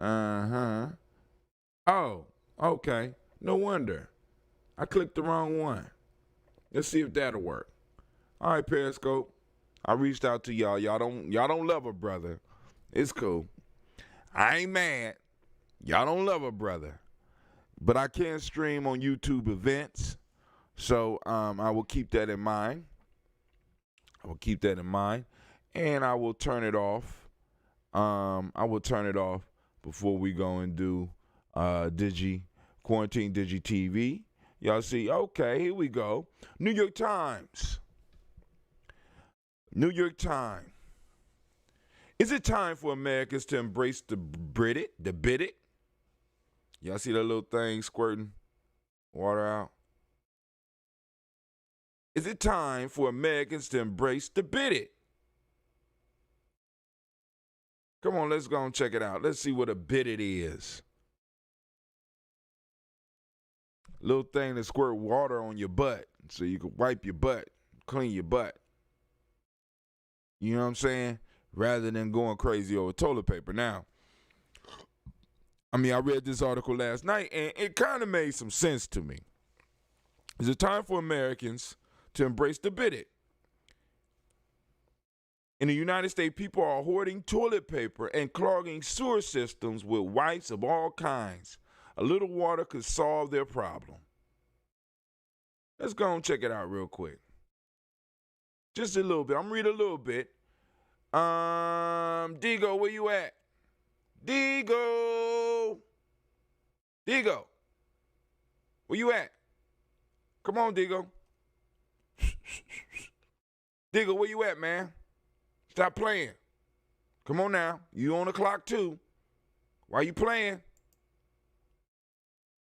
Uh-huh. Oh, okay. No wonder. I clicked the wrong one. Let's see if that'll work. All right, Periscope. I reached out to y'all. Y'all don't love a brother. It's cool. I ain't mad. Y'all don't love a brother. But I can stream on YouTube events. So I will keep that in mind. And I will turn it off. I will turn it off before we go and do Quarantine Digi TV. Y'all see, okay, here we go. New York Times. Is it time for Americans to embrace the bidet? Y'all see that little thing squirting water out? Is it time for Americans to embrace the bidet? Come on, let's go and check it out. Let's see what a bidet is. Little thing that squirt water on your butt so you can wipe your butt, clean your butt. You know what I'm saying? Rather than going crazy over toilet paper. Now, I read this article last night and it kind of made some sense to me. Is it time for Americans to embrace the bidet? In the United States, people are hoarding toilet paper and clogging sewer systems with wipes of all kinds. A little water could solve their problem. Let's go and check it out real quick. Just a little bit. I'm reading a little bit. Digo, where you at? Digo, where you at? Come on, Digo. Digo, where you at, man? Stop playing. Come on now. You on the clock too. Why you playing?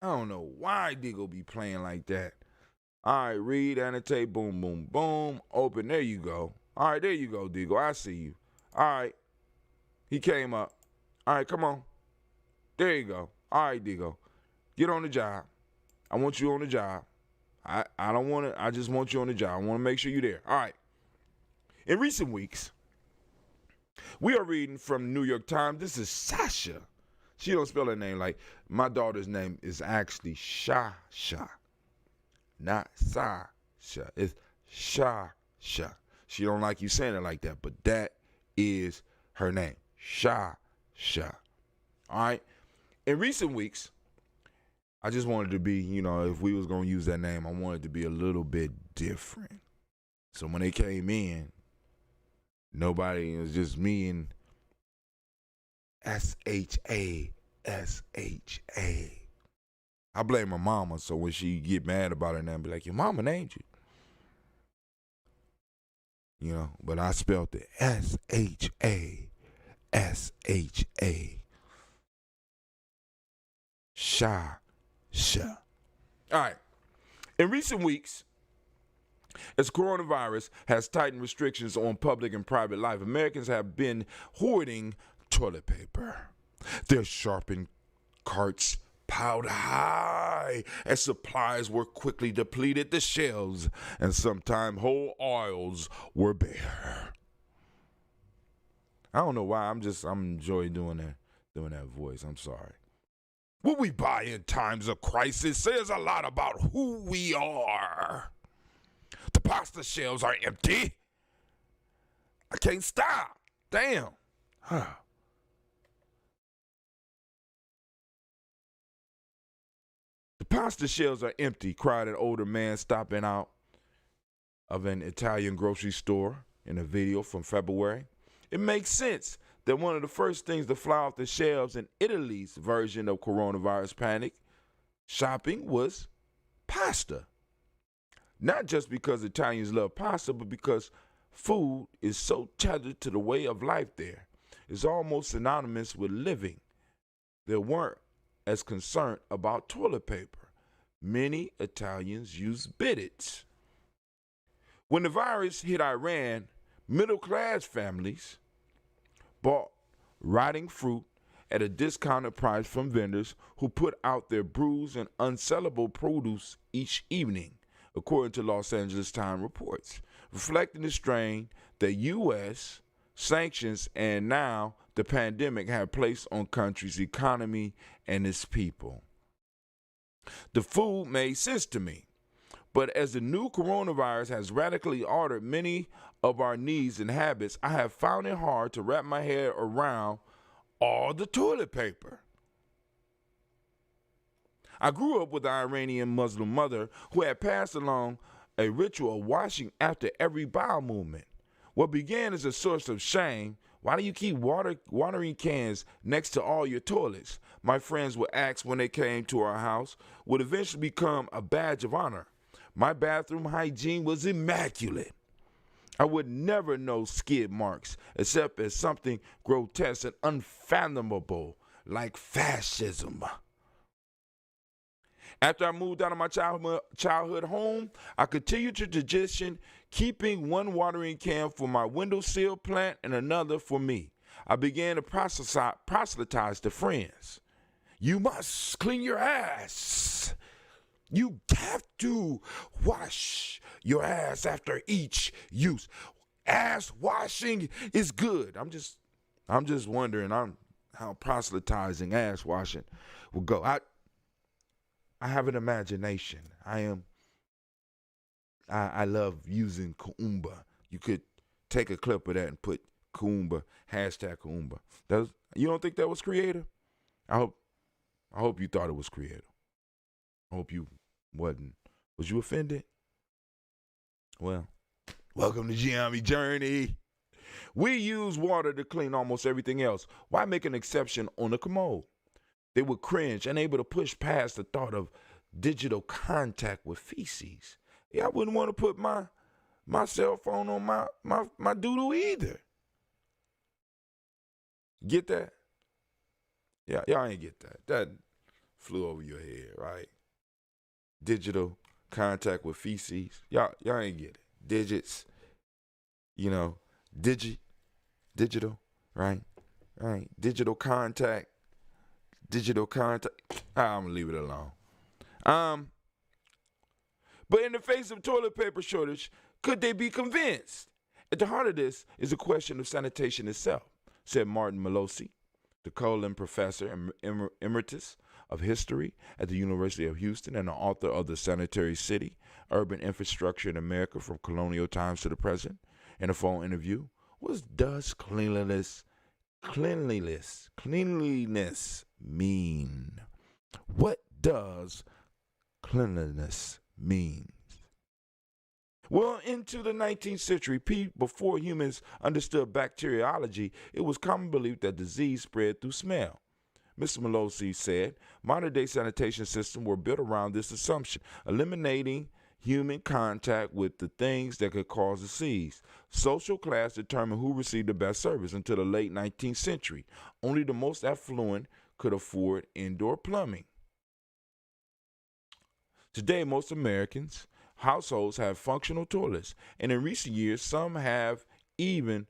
I don't know why Digo be playing like that. All right, read, annotate, boom, boom, boom. Open, there you go. All right, there you go, Digo. I see you. All right. He came up. All right, come on. There you go. All right, Digo. Get on the job. I want you on the job. I don't want to, I just want you on the job. I want to make sure you're there. All right. In recent weeks, we are reading from New York Times. This is Sasha. She don't spell her name like, my daughter's name is actually Shasha. Not Sasha. It's Shasha. She don't like you saying it like that, but that is her name. Shasha. All right? In recent weeks, I just wanted to be, if we was going to use that name, I wanted to be a little bit different. So when they came in, nobody, it was just me and S-H-A. I blame my mama, so when she get mad about her name, be like, your mama named you. But I spelled it S-H-A. Sha. All right. In recent weeks, as coronavirus has tightened restrictions on public and private life, Americans have been hoarding toilet paper. Their sharpened carts piled high as supplies were quickly depleted the shelves, and sometimes whole aisles were bare. I don't know why. I'm enjoying doing that voice. I'm sorry. What we buy in times of crisis says a lot about who we are. The pasta shelves are empty. I can't stop. Damn. The pasta shelves are empty, cried an older man stopping out of an Italian grocery store in a video from February. It makes sense that one of the first things to fly off the shelves in Italy's version of coronavirus panic shopping was pasta. Not just because Italians love pasta, but because food is so tethered to the way of life there. It's almost synonymous with living. They weren't as concerned about toilet paper. Many Italians use bidets. When the virus hit Iran, middle-class families bought rotting fruit at a discounted price from vendors who put out their bruised and unsellable produce each evening, according to Los Angeles Times reports, reflecting the strain that U.S. sanctions and now the pandemic had placed on country's economy and its people. The food made sense to me. But as the new coronavirus has radically altered many of our needs and habits, I have found it hard to wrap my head around all the toilet paper. I grew up with an Iranian Muslim mother who had passed along a ritual of washing after every bowel movement. What began as a source of shame, why do you keep watering cans next to all your toilets? My friends would ask when they came to our house, would eventually become a badge of honor. My bathroom hygiene was immaculate. I would never know skid marks except as something grotesque and unfathomable like fascism. After I moved out of my childhood home, I continued the tradition, keeping one watering can for my windowsill plant and another for me. I began to proselytize to friends. You must clean your ass. You have to wash your ass after each use. Ass washing is good. I'm just wondering how proselytizing ass washing will go. I have an imagination. I love using Kuumba. You could take a clip of that and put Kuumba, hashtag Kuumba. You don't think that was creative? I hope you thought it was creative. I hope you wasn't. Was you offended? Well, welcome to Gye-Nyame Journey. We use water to clean almost everything else. Why make an exception on the commode? They would cringe, unable to push past the thought of digital contact with feces. Yeah, I wouldn't want to put my cell phone on my doodle either. Get that? Yeah, y'all ain't get that. That flew over your head, right? Digital contact with feces. Y'all ain't get it. Digits, digital, right? Right. Digital contact. I'm gonna leave it alone. But in the face of toilet paper shortage, could they be convinced? At the heart of this is a question of sanitation itself, said Martin Melosi, the Colin Professor Emeritus of History at the University of Houston and the author of The Sanitary City, Urban Infrastructure in America from Colonial Times to the Present. In a phone interview, what does cleanliness mean? What does cleanliness mean? Well, into the 19th century, before humans understood bacteriology, it was common belief that disease spread through smell. Mr. Melosi said, modern-day sanitation systems were built around this assumption, eliminating human contact with the things that could cause disease. Social class determined who received the best service. Until the late 19th century, only the most affluent could afford indoor plumbing. Today, most Americans' households have functional toilets, and in recent years, some have even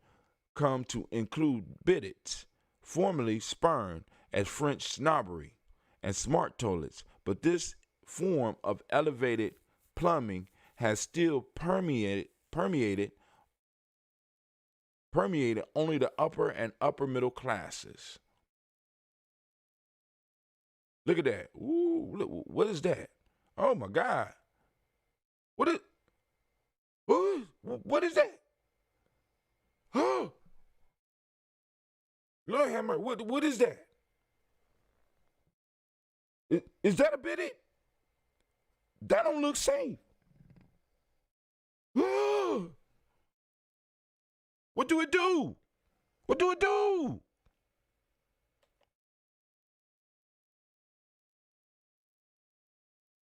come to include bidets, formerly spurned as French snobbery, and smart toilets. But this form of elevated plumbing has still permeated only the upper and upper middle classes. Look at that. Ooh, look, what is that? Oh my God. What is that? Oh, Lord have mercy. What is that? Is that a bidet? That don't look safe. Oh, what do it do? What do it do?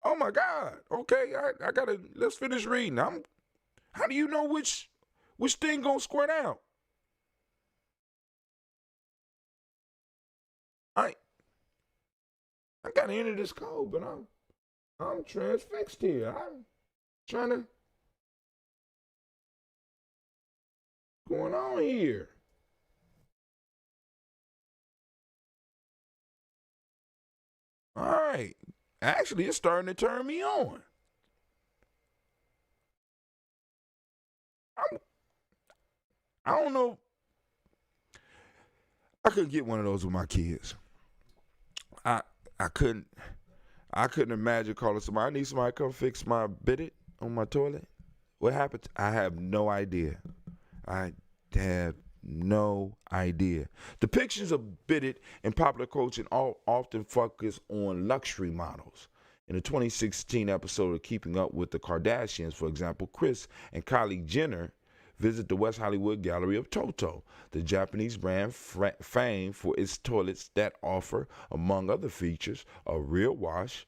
Oh my God. Okay, I gotta, let's finish reading. How do you know which thing gonna squirt out? I gotta enter this code, but I'm transfixed here. I'm trying to, what's going on here? All right. Actually, it's starting to turn me on. I don't know. I couldn't get one of those with my kids. I I couldn't imagine calling somebody. I need somebody to come fix my bidet on my toilet. What happened? I have no idea. I have no idea. Depictions of bidet in popular culture often focus on luxury models. In the 2016 episode of Keeping Up with the Kardashians, for example, Kris and Kylie Jenner visit the West Hollywood Gallery of Toto, the Japanese brand famed for its toilets that offer, among other features, a rear wash,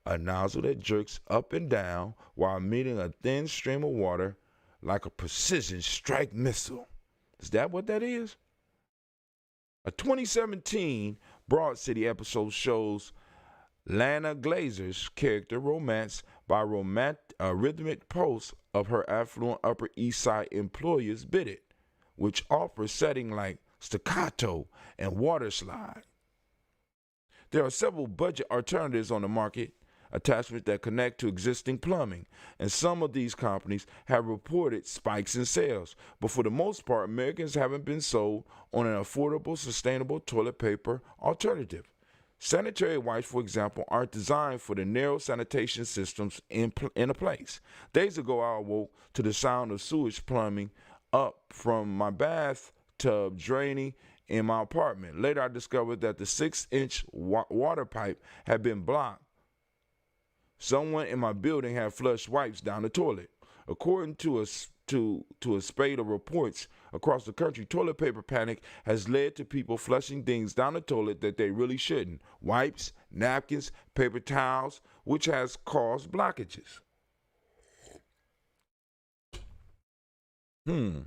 a nozzle that jerks up and down while emitting a thin stream of water like a precision strike missile. Is that what that is? A 2017 Broad City episode shows Lana Glazer's character romance by rhythmic posts of her affluent Upper East Side employer's bidet, which offers settings like staccato and water slide. There are several budget alternatives on the market, attachments that connect to existing plumbing, and some of these companies have reported spikes in sales, but for the most part, Americans haven't been sold on an affordable, sustainable toilet paper alternative. Sanitary wipes, for example, aren't designed for the narrow sanitation systems in a place. Days ago, I awoke to the sound of sewage plumbing up from my bathtub draining in my apartment. Later, I discovered that the 6-inch water pipe had been blocked. Someone in my building had flushed wipes down the toilet. According to a spate of reports across the country, toilet paper panic has led to people flushing things down the toilet that they really shouldn't. Wipes, napkins, paper towels, which has caused blockages. Look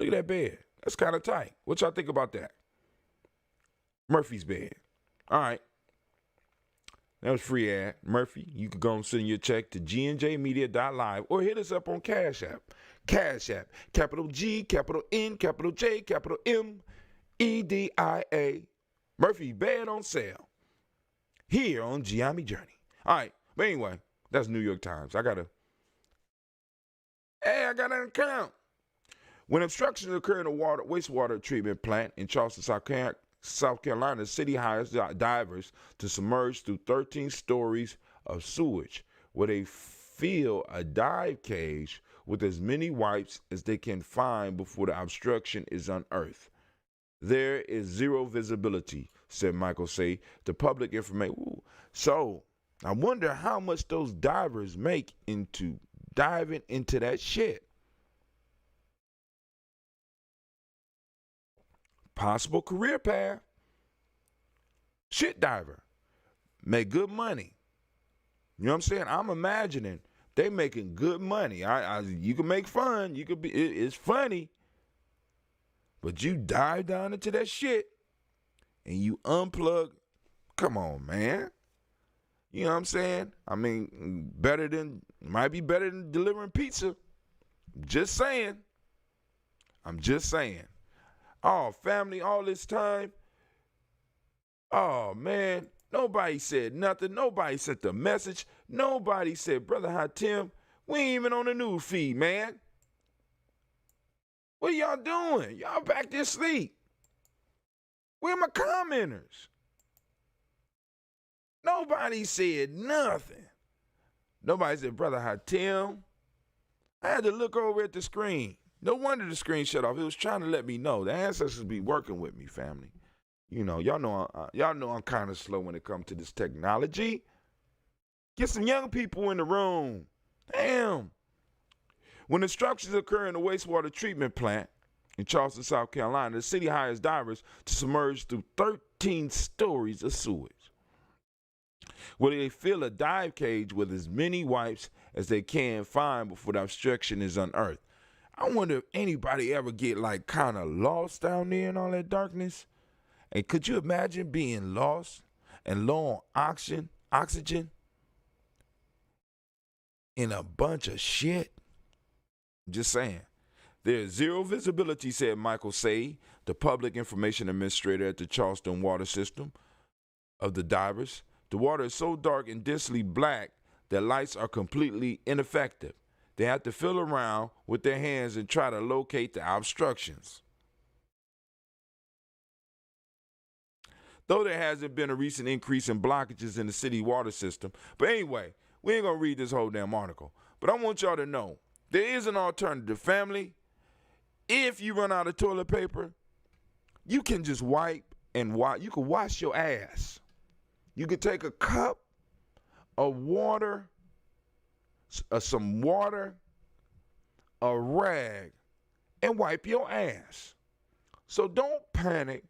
at that bed. That's kind of tight. What y'all think about that? Murphy's bed. All right. That was free ad. Murphy, you can go and send your check to gnjmedia.live or hit us up on Cash App. Cash App, capital G, capital N, capital J, capital M, EDIA. Murphy bed on sale here on Gye-Nyame Journey. All right, but anyway, that's New York Times. I got an account. When obstructions occur in a wastewater treatment plant in Charleston, South Carolina, the city hires divers to submerge through 13 stories of sewage, where they fill a dive cage with as many wipes as they can find before the obstruction is unearthed. There is zero visibility, said Michael Say. The public information. So I wonder how much those divers make into diving into that shit. Possible career path. Shit diver. Make good money. You know what I'm saying? I'm imagining they making good money. You can make fun. You could be. It's funny. But you dive down into that shit and you unplug. Come on, man. You know what I'm saying? I mean, might be better than delivering pizza. Just saying. I'm just saying. Oh, family, all this time. Oh, man. Nobody said nothing. Nobody sent the message. Nobody said, Brother Hatim, we ain't even on the news feed, man. What y'all doing? Y'all back there asleep. Where my commenters? Nobody said nothing. Nobody said, Brother Hatim. I had to look over at the screen. No wonder the screen shut off. It was trying to let me know. The ancestors be working with me, family. You know, y'all know I'm kind of slow when it comes to this technology. Get some young people in the room. Damn. When obstructions occur in a wastewater treatment plant in Charleston, South Carolina, the city hires divers to submerge through 13 stories of sewage, where they fill a dive cage with as many wipes as they can find before the obstruction is unearthed. I wonder if anybody ever get like kind of lost down there in all that darkness. And could you imagine being lost and low on oxygen in a bunch of shit? Just saying. There's zero visibility, said Michael Say, the public information administrator at the Charleston water system of the divers. The water is so dark and densely black that lights are completely ineffective. They have to feel around with their hands and try to locate the obstructions. though there hasn't been a recent increase in blockages in the city water system. But anyway, we ain't going to read this whole damn article. But I want y'all to know there is an alternative. Family, if you run out of toilet paper, you can just wipe and wash. You can wash your ass. You could take a cup of water, some water, a rag, and wipe your ass. So don't panic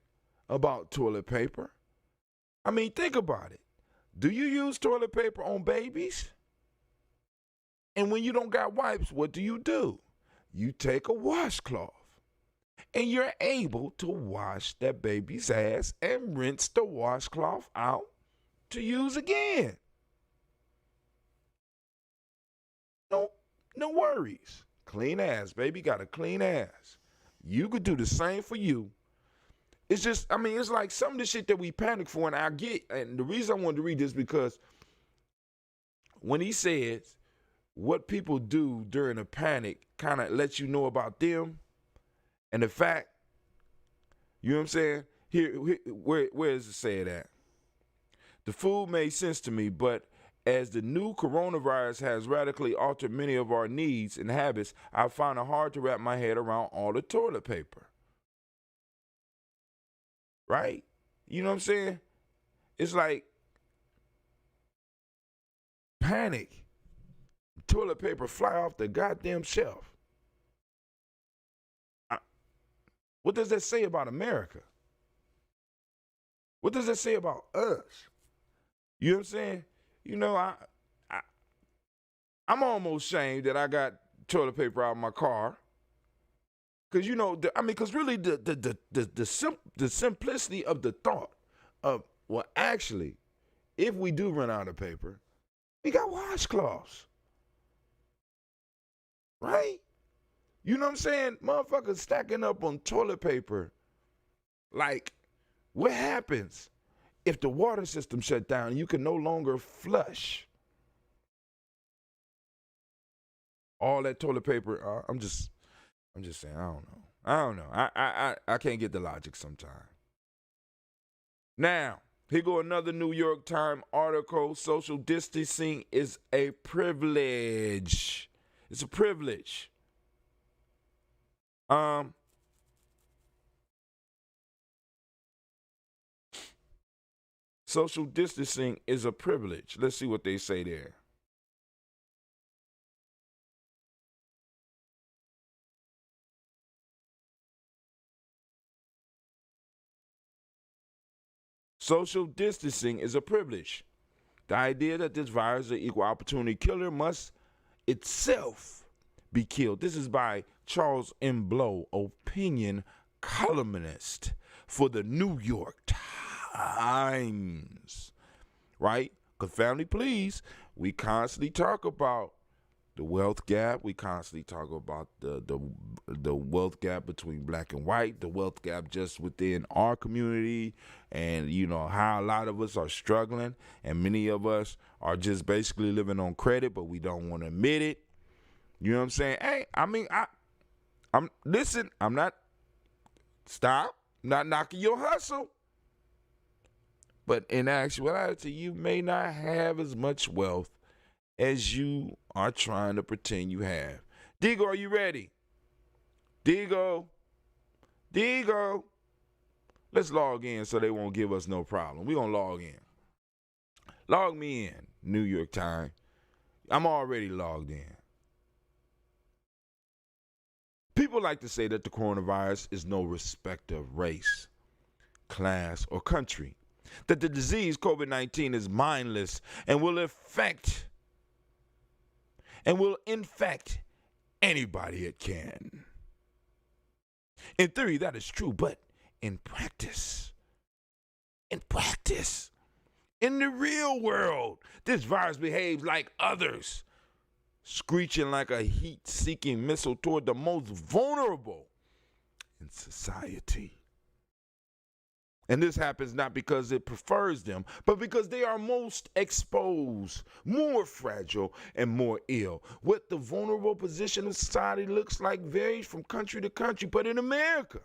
about toilet paper. I mean, think about it. Do you use toilet paper on babies? And when you don't got wipes, what do? You take a washcloth and you're able to wash that baby's ass and rinse the washcloth out to use again. No worries. Clean ass, baby. Got a clean ass. You could do the same for you. It's just, I mean, it's like some of the shit that we panic for, and I get, and the reason I wanted to read this because when he says what people do during a panic kind of lets you know about them and the fact, you know what I'm saying? Here where is it said at? The food made sense to me, but as the new coronavirus has radically altered many of our needs and habits, I find it hard to wrap my head around all the toilet paper. Right? You know what I'm saying? It's like panic. Toilet paper fly off the goddamn shelf. What does that say about America? What does that say about us? You know what I'm saying? You know, I'm almost ashamed that I got toilet paper out of my car. Cause you know, cause really the simplicity of the thought of, well, actually, if we do run out of paper, we got washcloths, right? You know what I'm saying? Motherfuckers stacking up on toilet paper. Like, what happens if the water system shut down and you can no longer flush all that toilet paper? I'm just saying, I don't know. I can't get the logic sometimes. Now, here go another New York Times article. Social distancing is a privilege. It's a privilege. Social distancing is a privilege. Let's see what they say there. Social distancing is a privilege. The idea that this virus is an equal opportunity killer must itself be killed. This is by Charles M. Blow, opinion columnist for the New York Times. Right? Because family, please, we constantly talk about the wealth gap. We constantly talk about the wealth gap between black and white, the wealth gap just within our community, and you know how a lot of us are struggling, and many of us are just basically living on credit, but we don't want to admit it. You know what I'm saying? Hey, I mean, I'm not knocking your hustle. But in actuality, you may not have as much wealth as you are trying to pretend you have. Digo, are you ready? Digo. Let's log in so they won't give us no problem. We're going to log in. Log me in, New York Times. I'm already logged in. People like to say that the coronavirus is no respect of race, class, or country. That the disease, COVID-19, is mindless and will infect anybody it can. In theory, that is true, but in practice, in the real world, this virus behaves like others, screeching like a heat-seeking missile toward the most vulnerable in society. And this happens not because it prefers them, but because they are most exposed, more fragile, and more ill. What the vulnerable position of society looks like varies from country to country, but in America,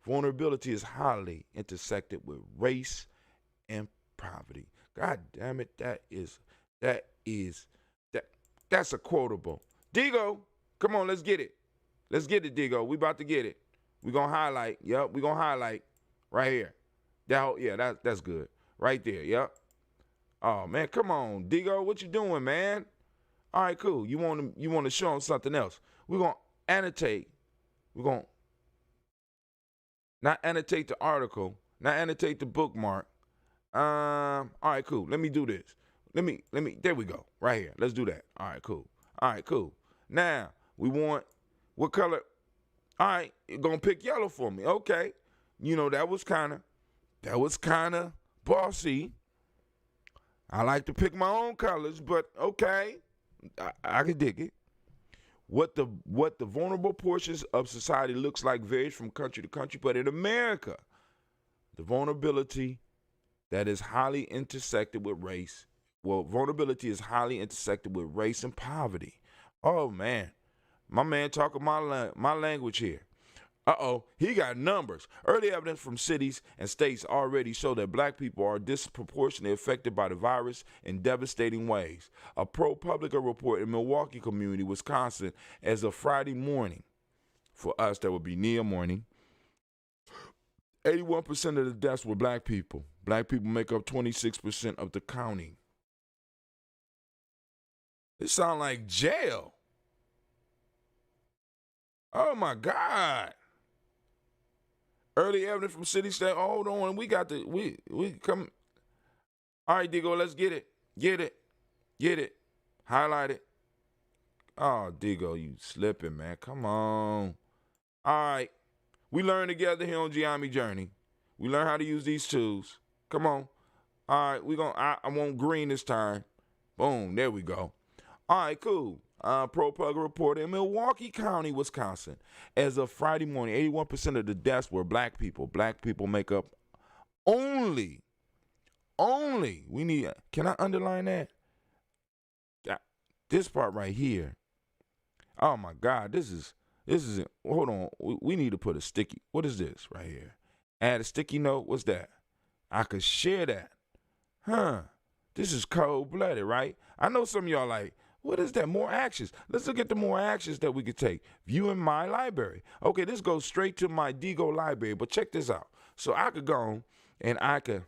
Vulnerability is highly intersected with race and poverty. God damn it, that's a quotable. Digo, come on, let's get it. Let's get it, Digo. We about to get it. We're gonna highlight. Yep, we're gonna highlight right here. That's good. Right there, yep. Oh man, come on, Digo, what you doing, man? All right, cool. You want to show them something else. We're gonna annotate. We're gonna not annotate the article, not annotate the bookmark. All right, cool. Let me do this. Let me, there we go. Right here. Let's do that. All right, cool. All right, cool. Now, we want, what color? All right, you're going to pick yellow for me. Okay. You know, that was kind of bossy. I like to pick my own colors, but okay. I can dig it. What the vulnerable portions of society looks like varies from country to country, but in America, the vulnerability that is highly intersected with race. Well, vulnerability is highly intersected with race and poverty. Oh man, my man talking my language here. He got numbers. Early evidence from cities and states already show that black people are disproportionately affected by the virus in devastating ways. A ProPublica report in Milwaukee community, Wisconsin, as of Friday morning, for us that would be near morning, 81% of the deaths were black people. Black people make up 26% of the county. It sounds like jail. Oh my God. Early evidence from city state. Hold on, we come. All right, Digo, let's get it. Get it. Highlight it. Oh, Digo, you slipping, man. Come on. All right. We learn together here on Gye-Nyame Journey. We learn how to use these tools. Come on. All right, I want green this time. Boom, there we go. All right, cool. ProPublica reported in Milwaukee County, Wisconsin, as of Friday morning, 81% of the deaths were black people. Black people make up only, can I underline that? This part right here. Oh my God, this is, hold on. We need to put a sticky, what is this right here? Add a sticky note, what's that? I could share that. This is cold-blooded, right? I know some of y'all like, what is that? More actions. Let's look at the more actions that we could take. Viewing my library. Okay, this goes straight to my Digo library, but check this out. So I could go on and I could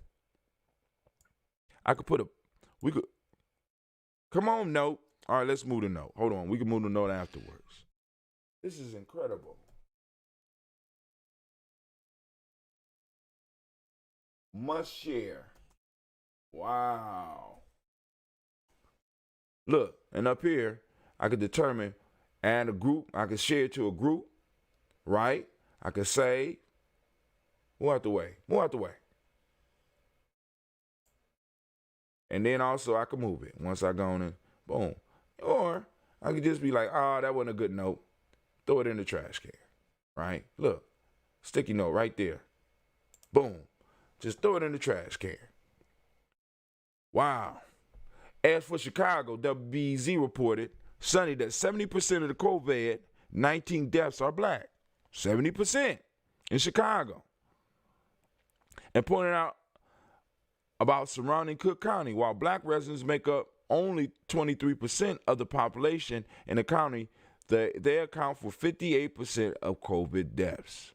come on, note. All right, let's move the note. Hold on, we can move the note afterwards. This is incredible. Must share. Wow. Look, and up here, I could determine, add a group. I could share it to a group, right? I could say, move out the way. And then also I could move it once I go on and boom. Or I could just be like, that wasn't a good note. Throw it in the trash can, right? Look, sticky note right there. Boom. Just throw it in the trash can. Wow. As for Chicago, WBZ reported Sunday that 70% of the COVID-19 deaths are black. 70% in Chicago. And pointed out about surrounding Cook County, while black residents make up only 23% of the population in the county, they account for 58% of COVID deaths.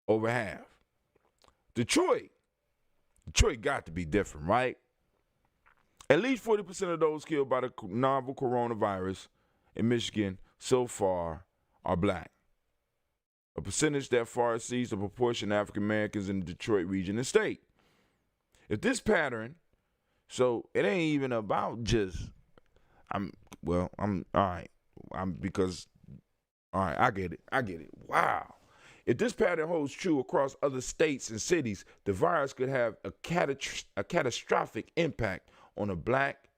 Over half. Detroit got to be different, right? At least 40% of those killed by the novel coronavirus in Michigan so far are black, a percentage that far exceeds the proportion of African Americans in the Detroit region and state. If this pattern, so it ain't even about just, all right, I get it. Wow. If this pattern holds true across other states and cities, the virus could have a catastrophic impact on the black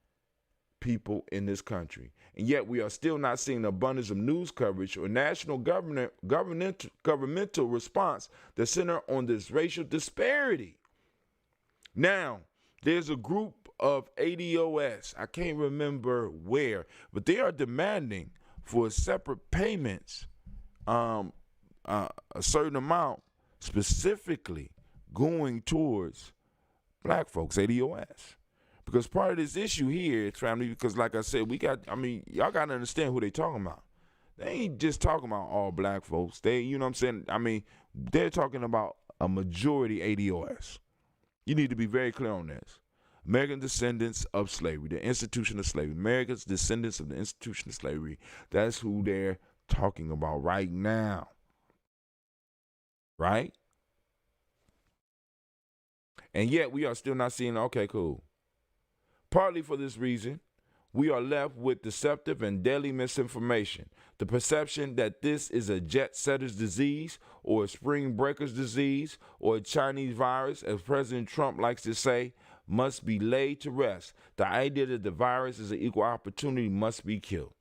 people in this country. And yet we are still not seeing an abundance of news coverage or national governmental response that center on this racial disparity. Now, there's a group of ADOS, I can't remember where, but they are demanding for separate payments, a certain amount specifically going towards black folks, ADOS. Because part of this issue here, family, because like I said, y'all got to understand who they talking about. They ain't just talking about all black folks. You know what I'm saying? They're talking about a majority ADOS. You need to be very clear on this. American descendants of slavery, the institution of slavery. America's descendants of the institution of slavery. That's who they're talking about right now. Right? And yet we are still not seeing, okay, cool. Partly for this reason, we are left with deceptive and deadly misinformation. The perception that this is a jet setter's disease or a spring breaker's disease or a Chinese virus, as President Trump likes to say, must be laid to rest. The idea that the virus is an equal opportunity must be killed.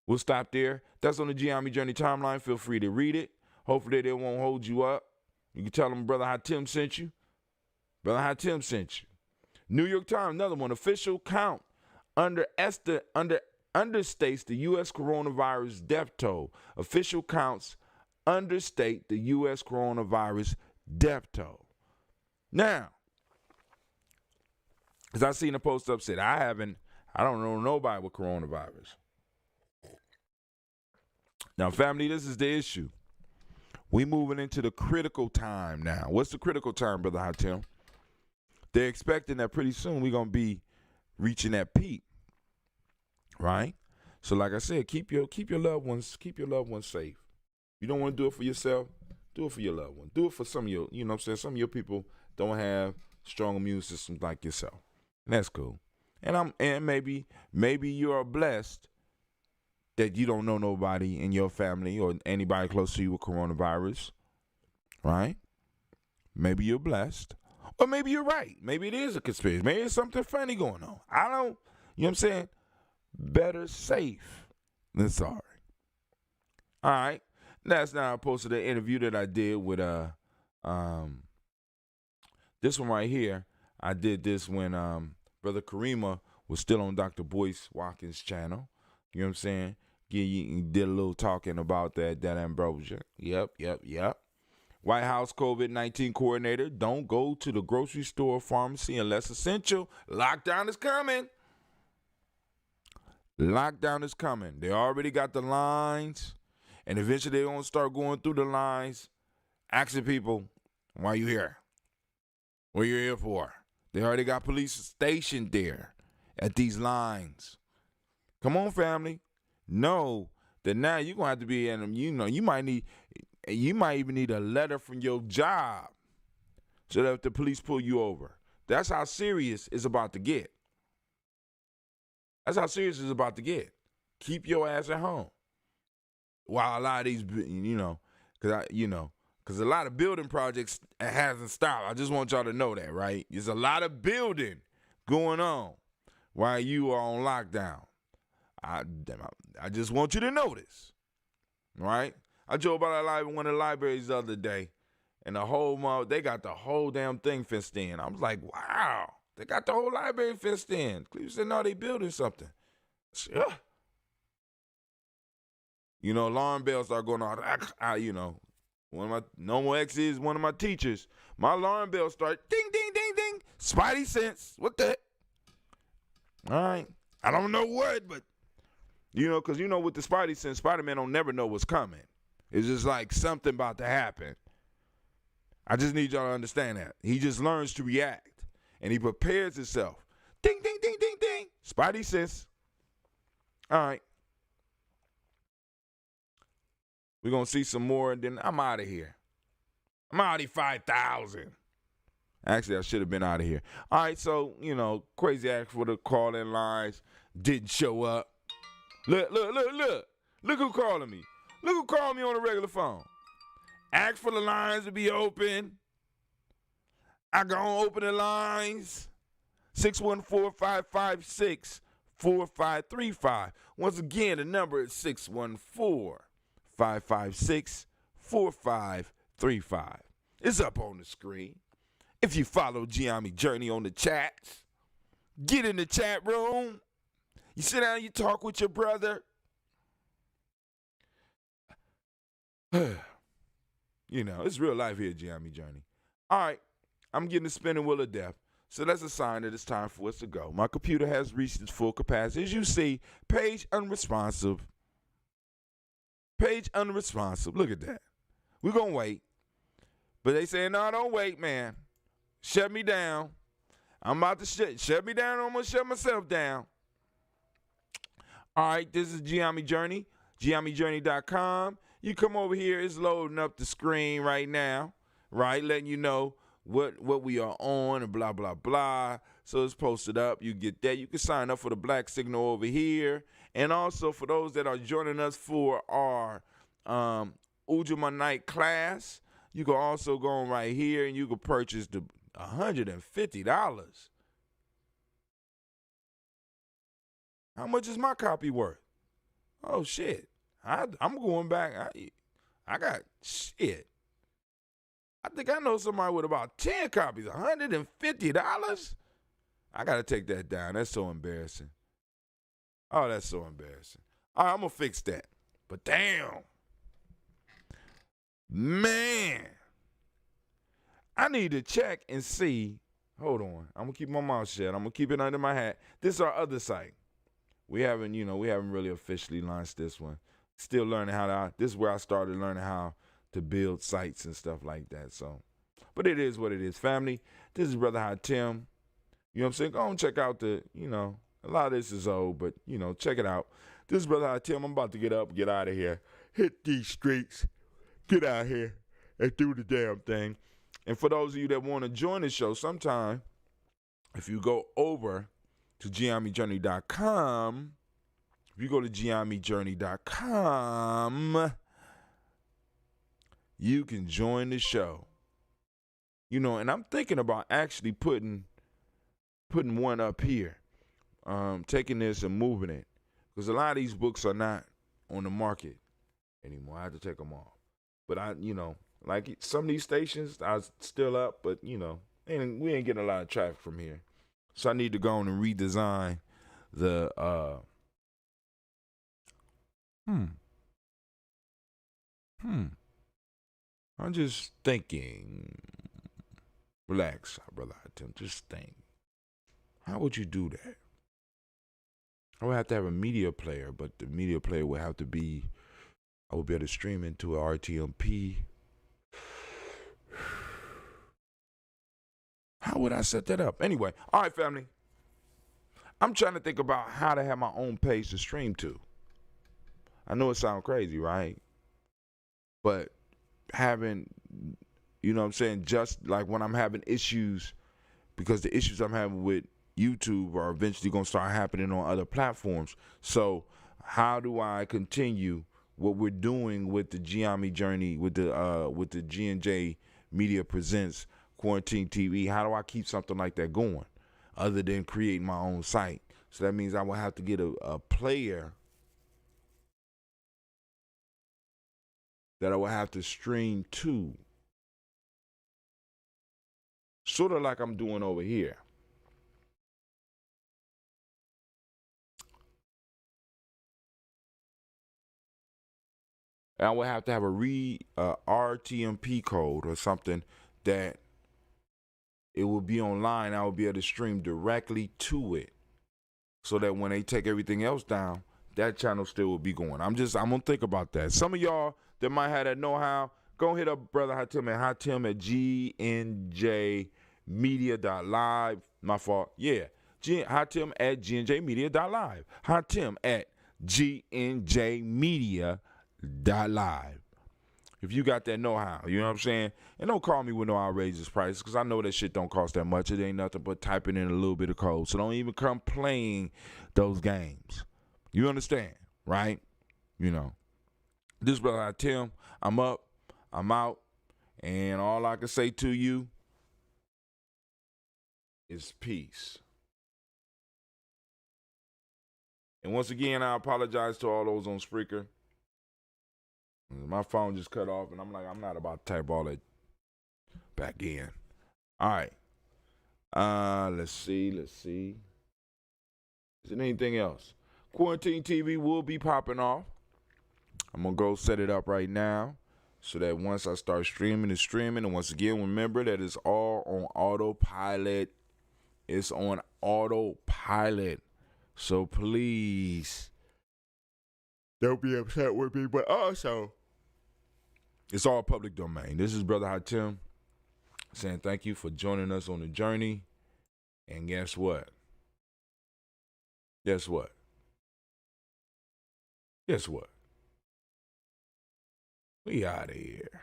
We'll stop there. That's on the Gye-Nyame Journey timeline. Feel free to read it. Hopefully they won't hold you up. You can tell them Brother Hatim sent you. Brother Hatim sent you. New York Times, another one. Official count understates the U.S. coronavirus death toll. Official counts understate the U.S. coronavirus death toll. Now, as I seen a post up said, I don't know nobody with coronavirus. Now, family, this is the issue. We moving into the critical time now. What's the critical time, Brother Hatim? They're expecting that pretty soon we're going to be reaching that peak, right? So like I said, keep your loved ones safe. You don't want to do it for yourself, do it for your loved one. Do it for some of your, you know what I'm saying, some of your people don't have strong immune systems like yourself. And that's cool. And maybe you are blessed that you don't know nobody in your family or anybody close to you with coronavirus, right? Maybe you're blessed. Or maybe you're right. Maybe it is a conspiracy. Maybe there's something funny going on. You know what I'm saying? Better safe than sorry. All right. Now I posted an interview that I did with this one right here. I did this when Brother Karima was still on Dr. Boyce Watkins' channel. You know what I'm saying? You did a little talking about that ambrosia. Yep. White House COVID-19 coordinator, don't go to the grocery store or pharmacy unless essential. Lockdown is coming. Lockdown is coming. They already got the lines, and eventually they're going to start going through the lines, asking people, why you here? What you here for? They already got police stationed there at these lines. Come on, family. Know that now you're going to have to be in them. You know, you might even need a letter from your job so that if the police pull you over. That's how serious it's about to get. That's how serious it's about to get. Keep your ass at home. While a lot of these, because a lot of building projects hasn't stopped. I just want y'all to know that, right? There's a lot of building going on while you are on lockdown. I just want you to know this, right? I drove by one of the libraries the other day, and they got the whole damn thing fenced in. I was like, wow, they got the whole library fenced in. Cleveland said, no, they building something. Yeah. Alarm bells start going on. One of my normal exes, one of my teachers, my alarm bells start ding, ding, ding, ding. Spidey sense. What the heck? All right. I don't know what, but, because with the Spidey sense, Spider-Man don't never know what's coming. It's just like something about to happen. I just need y'all to understand that. He just learns to react, and he prepares himself. Ding, ding, ding, ding, ding. Spidey sense. All right. We're going to see some more, and then I'm out of here. I'm out of 5,000. Actually, I should have been out of here. All right, so, crazy act for the call-in lines didn't show up. Look. Look who calling me. Look who called me on the regular phone. Ask for the lines to be open. I gonna open the lines. 614-556-4535. Once again, the number is 614-556-4535. It's up on the screen. If you follow Gye-Nyame Journey on the chats, get in the chat room. You sit down, you talk with your brother. It's real life here, Gye-Nyame Journey. All right, I'm getting the spinning wheel of death. So that's a sign that it's time for us to go. My computer has reached its full capacity. As you see, page unresponsive. Page unresponsive. Look at that. We're going to wait. But they saying, no, don't wait, man. Shut me down. I'm about to shut me down. I'm going to shut myself down. All right, this is Gye-Nyame Journey, GyeNyameJourney.com. You come over here. It's loading up the screen right now, right, letting you know what we are on and blah, blah, blah. So it's posted up. You get that. You can sign up for the Black Signal over here. And also for those that are joining us for our Umoja night class, you can also go on right here and you can purchase the $150. How much is my copy worth? Oh, shit. I'm going back. I got shit. I think I know somebody with about 10 copies. $150? I got to take that down. That's so embarrassing. Oh, that's so embarrassing. All right, I'm going to fix that. But damn. Man. I need to check and see. Hold on. I'm going to keep my mouth shut. I'm going to keep it under my hat. This is our other site. We haven't really officially launched this one. Still learning this is where I started learning how to build sites and stuff like that. So, but it is what it is, family. This is Brother Hot Tim. You know what I'm saying? Go and check out a lot of this is old, but, check it out. This is Brother Hot Tim. I'm about to get up, get out of here, hit these streets, get out here, and do the damn thing. And for those of you that want to join the show sometime, if you go over to GyeNyameJourney.com, if you go to GyeNyameJourney.com, you can join the show. And I'm thinking about actually putting one up here, taking this and moving it, because a lot of these books are not on the market anymore. I have to take them off. But like some of these stations are still up, but we ain't getting a lot of traffic from here. So I need to go on and redesign the I'm just thinking. Relax, brother. Just think. How would you do that? I would have to have a media player, but the media player would have to be, I would be able to stream into a RTMP. How would I set that up? Anyway, all right, family. I'm trying to think about how to have my own page to stream to. I know it sounds crazy, right? But having, just like when I'm having issues, because the issues I'm having with YouTube are eventually going to start happening on other platforms. So how do I continue what we're doing with the Gye-Nyame Journey, with the G&J Media Presents Quarantine TV? How do I keep something like that going other than creating my own site? So that means I will have to get a player that I will have to stream to, sort of like I'm doing over here. And I would have to have a RTMP code or something that it will be online. I will be able to stream directly to it, so that when they take everything else down, that channel still will be going. I'm gonna think about that. Some of y'all that might have that know-how, go hit up Brother Hot Tim at GNJmedia.live. My fault. Yeah. Hot Tim at GNJmedia.live. Hot Tim at GNJmedia.live. If you got that know-how, you know what I'm saying? And don't call me with no outrageous prices, because I know that shit don't cost that much. It ain't nothing but typing in a little bit of code. So don't even come playing those games. You understand, right? This Brother Tim, I'm up, I'm out, and all I can say to you is peace. And once again, I apologize to all those on Spreaker. My phone just cut off, and I'm not about to type all that back in. All right. Let's see. Is there anything else? Quarantine TV will be popping off. I'm going to go set it up right now. so that once I start streaming, it's streaming. And once again, remember that it's all on autopilot. It's on autopilot. So please don't be upset with me. But also, it's all public domain. This is Brother Hatim saying thank you for joining us on the journey. And guess what? Guess what? Guess what? We out of here.